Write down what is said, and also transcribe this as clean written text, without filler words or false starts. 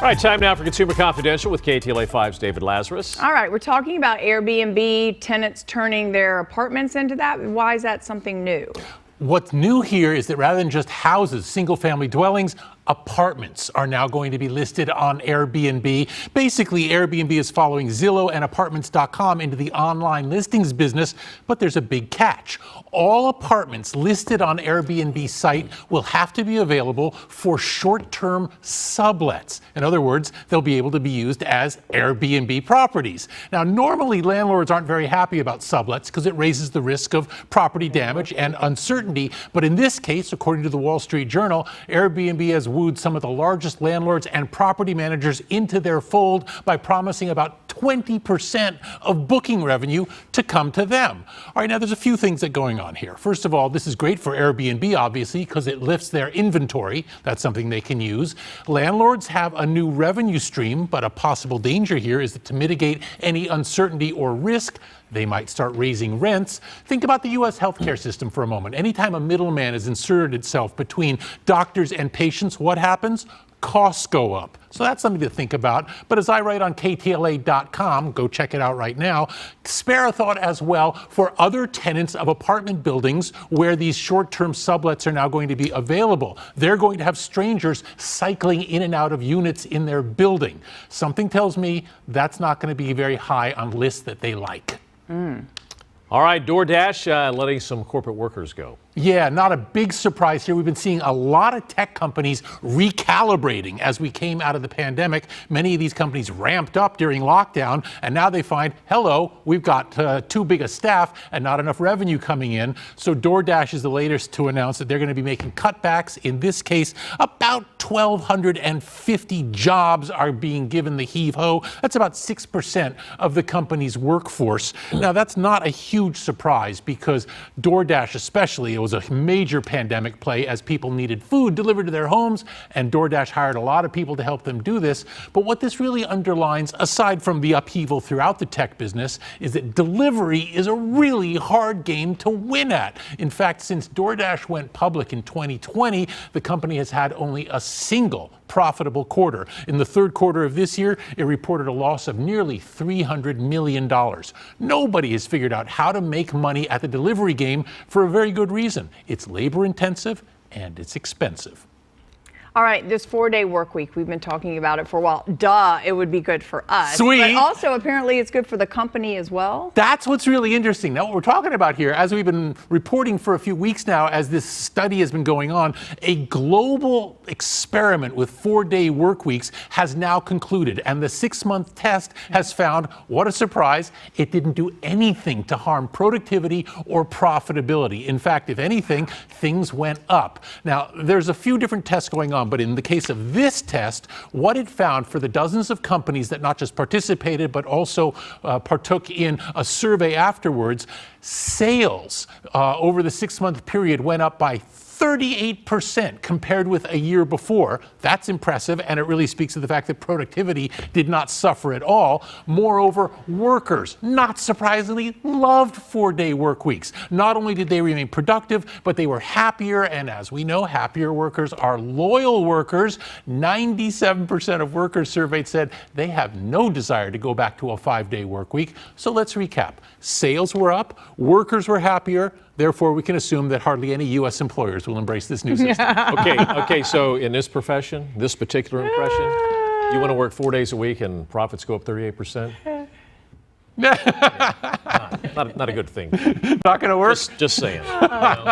All right, time now for Consumer Confidential with KTLA 5's David Lazarus. All right, we're talking about Airbnb, tenants turning their apartments into that. Why is that something new? What's new here is that rather than just houses, single-family dwellings, apartments are now going to be listed on Airbnb. Basically, Airbnb is following Zillow and Apartments.com into the online listings business, but there's a big catch. All apartments listed on Airbnb's site will have to be available for short-term sublets. In other words, they'll be able to be used as Airbnb properties. Now, normally landlords aren't very happy about sublets because it raises the risk of property damage and uncertainty. But in this case, according to the Wall Street Journal, Airbnb has wooed some of the largest landlords and property managers into their fold by promising about 20% of booking revenue to come to them. All right, now there's a few things that are going on here. First of all, this is great for Airbnb, obviously, because it lifts their inventory. That's something they can use. Landlords have a new revenue stream, but a possible danger here is that to mitigate any uncertainty or risk, they might start raising rents. Think about the U.S. healthcare system for a moment. Anytime a middleman has inserted itself between doctors and patients, what happens? Costs go up. So that's something to think about. But as I write on KTLA.com, go check it out right now, spare a thought as well for other tenants of apartment buildings where these short-term sublets are now going to be available. They're going to have strangers cycling in and out of units in their building. Something tells me that's not going to be very high on lists that they like. All right, DoorDash letting some corporate workers go. Yeah, not a big surprise here. We've been seeing a lot of tech companies recalibrating as we came out of the pandemic. Many of these companies ramped up during lockdown, and now they find, hello, we've got too big a staff and not enough revenue coming in. So DoorDash is the latest to announce that they're going to be making cutbacks. In this case, about 1,250 jobs are being given the heave-ho. That's about 6% of the company's workforce. Now, that's not a huge surprise because DoorDash especially, it was a major pandemic play as people needed food delivered to their homes, and DoorDash hired a lot of people to help them do this. But what this really underlines, aside from the upheaval throughout the tech business, is that delivery is a really hard game to win at. In fact, since DoorDash went public in 2020, the company has had only a single profitable quarter. In the third quarter of this year, it reported a loss of nearly $300 million. Nobody has figured out how to make money at the delivery game for a very good reason. It's labor intensive and it's expensive. All right, this 4-day work week, we've been talking about it for a while. Duh, it would be good for us. Sweet. But also, apparently, it's good for the company as well. That's what's really interesting. Now, what we're talking about here, as we've been reporting for a few weeks now, as this study has been going on, a global experiment with 4-day work weeks has now concluded. And the 6-month test has found, what a surprise, it didn't do anything to harm productivity or profitability. In fact, if anything, things went up. Now, there's a few different tests going on. But in the case of this test, what it found for the dozens of companies that not just participated, but also partook in a survey afterwards, sales over the 6-month period went up by 38% compared with a year before. That's impressive, and it really speaks to the fact that productivity did not suffer at all. Moreover, workers, not surprisingly, loved 4-day work weeks. Not only did they remain productive, but they were happier, and as we know, happier workers are loyal workers. 97% of workers surveyed said they have no desire to go back to a 5-day work week. So let's recap. Sales were up, workers were happier, therefore we can assume that hardly any U.S. employers will embrace this new system. Okay, so in this profession, this particular impression, you want to work 4 days a week and profits go up 38%? Yeah, not a good thing. Not going to work? Just saying. You know?